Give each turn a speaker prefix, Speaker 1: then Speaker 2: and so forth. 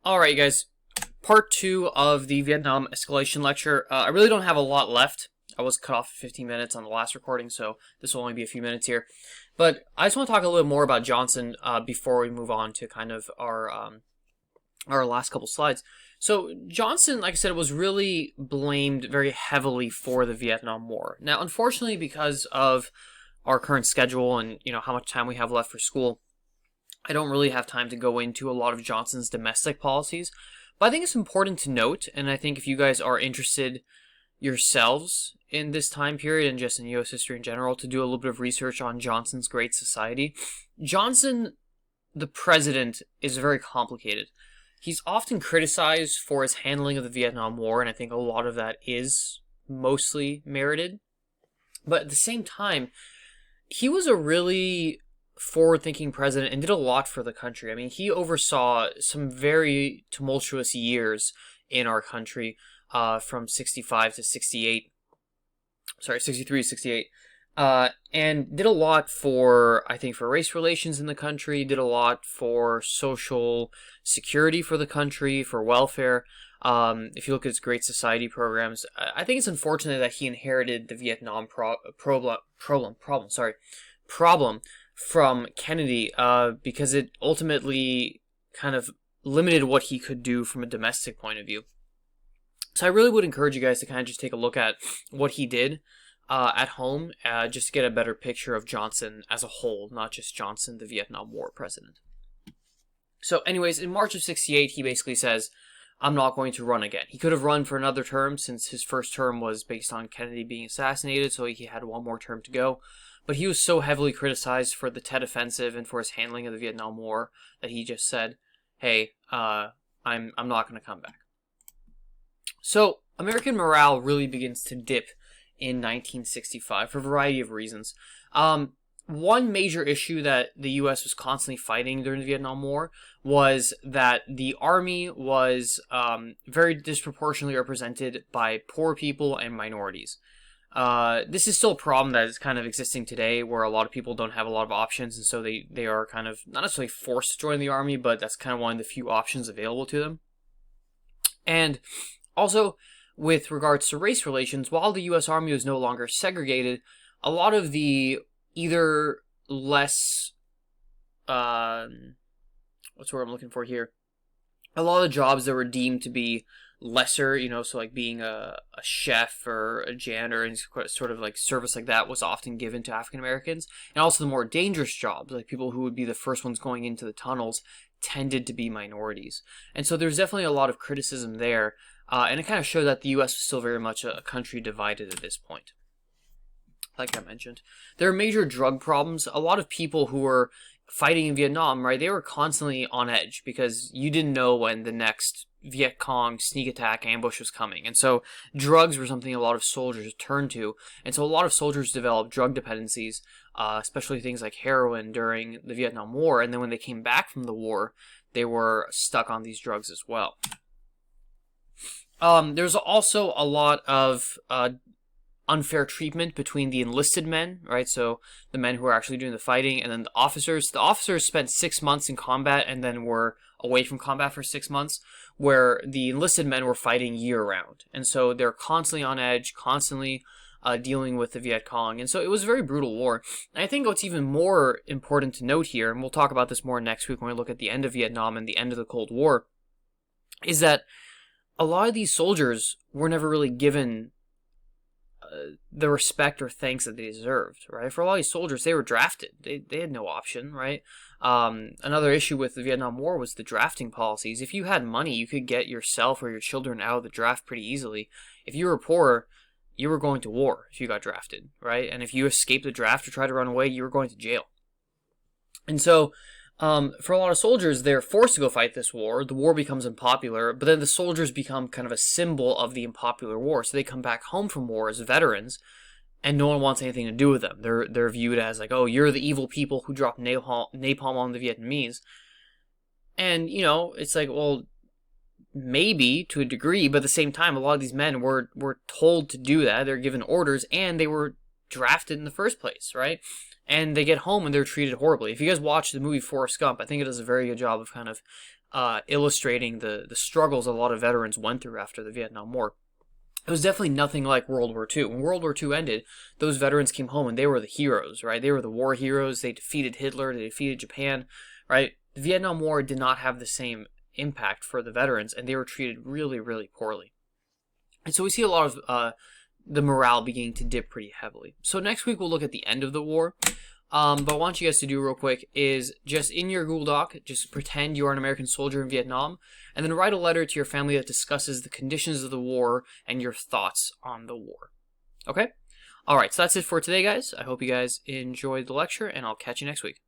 Speaker 1: Alright, guys. Part 2 of the Vietnam escalation lecture. I really don't have a lot left. I was cut off 15 minutes on the last recording, so this will only be a few minutes here. But I just want to talk a little more about Johnson before we move on to kind of our last couple slides. So Johnson, like I said, was really blamed very heavily for the Vietnam War. Now, unfortunately, because of our current schedule and how much time we have left for school, I don't really have time to go into a lot of Johnson's domestic policies. But I think it's important to note, and I think if you guys are interested yourselves in this time period and just in U.S. history in general, to do a little bit of research on Johnson's Great Society. Johnson, the president, is very complicated. He's often criticized for his handling of the Vietnam War, and I think a lot of that is mostly merited. But at the same time, he was a really forward-thinking president and did a lot for the country. I mean, he oversaw some very tumultuous years in our country, from 65 to 68. Sorry, 63 to 68. And did a lot for, I think, for race relations in the country, did a lot for social security for the country, for welfare. If you look at his Great Society programs, I think it's unfortunate that he inherited the Vietnam problem from Kennedy, because it ultimately kind of limited what he could do from a domestic point of view. So I really would encourage you guys to kind of just take a look at what he did at home, just to get a better picture of Johnson as a whole, not just Johnson, the Vietnam War president. So anyways, in March of 68, he basically says, I'm not going to run again. He could have run for another term since his first term was based on Kennedy being assassinated, so he had one more term to go. But he was so heavily criticized for the Tet Offensive and for his handling of the Vietnam War that he just said, hey, I'm not going to come back. So American morale really begins to dip in 1965 for a variety of reasons. One major issue that the U.S. was constantly fighting during the Vietnam War was that the Army was very disproportionately represented by poor people and minorities. This is still a problem that is kind of existing today, where a lot of people don't have a lot of options, and so they are kind of not necessarily forced to join the Army, but that's kind of one of the few options available to them. And also, with regards to race relations, while the U.S. Army was no longer segregated, a lot of the either less, what's the word I'm looking for here? A lot of the jobs that were deemed to be lesser, so like being a chef or a janitor and sort of like service like that was often given to African Americans. And also the more dangerous jobs, like people who would be the first ones going into the tunnels, tended to be minorities. And so there's definitely a lot of criticism there. And it kind of showed that the U.S. was still very much a country divided at this point. Like I mentioned, there are major drug problems. A lot of people who were fighting in Vietnam, right, they were constantly on edge because you didn't know when the next Viet Cong sneak attack ambush was coming. And so drugs were something a lot of soldiers turned to. And so a lot of soldiers developed drug dependencies, especially things like heroin during the Vietnam War. And then when they came back from the war, they were stuck on these drugs as well. There's also a lot of unfair treatment between the enlisted men, right? So the men who are actually doing the fighting, and then the officers. The officers spent 6 months in combat and then were away from combat for 6 months, where the enlisted men were fighting year-round. And so they're constantly on edge, constantly dealing with the Viet Cong. And so it was a very brutal war. And I think what's even more important to note here, and we'll talk about this more next week when we look at the end of Vietnam and the end of the Cold War, is that a lot of these soldiers were never really given the respect or thanks that they deserved, right? For a lot of these soldiers, they were drafted. They had no option, right? Another issue with the Vietnam War was the drafting policies. If you had money, you could get yourself or your children out of the draft pretty easily. If you were poor, you were going to war if you got drafted, right? And if you escaped the draft or tried to run away, you were going to jail. And so for a lot of soldiers, they're forced to go fight this war. The war becomes unpopular, but then the soldiers become kind of a symbol of the unpopular war. So they come back home from war as veterans, and no one wants anything to do with them. They're viewed as like, oh, you're the evil people who dropped napalm on the Vietnamese. And, it's like, well, maybe to a degree, but at the same time, a lot of these men were told to do that. They're given orders, and they were drafted in the first place, right? And they get home and they're treated horribly. If you guys watch the movie Forrest Gump, I think it does a very good job of kind of illustrating the struggles a lot of veterans went through after the Vietnam War. It was definitely nothing like World War II. When World War II ended, those veterans came home and they were the heroes, right? They were the war heroes. They defeated Hitler. They defeated Japan, right? The Vietnam War did not have the same impact for the veterans, and they were treated really, really poorly. And so we see a lot of the morale beginning to dip pretty heavily. So next week we'll look at the end of the war. But what I want you guys to do real quick is just in your Google Doc, just pretend you are an American soldier in Vietnam, and then write a letter to your family that discusses the conditions of the war and your thoughts on the war. Okay? Alright, so that's it for today, guys. I hope you guys enjoyed the lecture, and I'll catch you next week.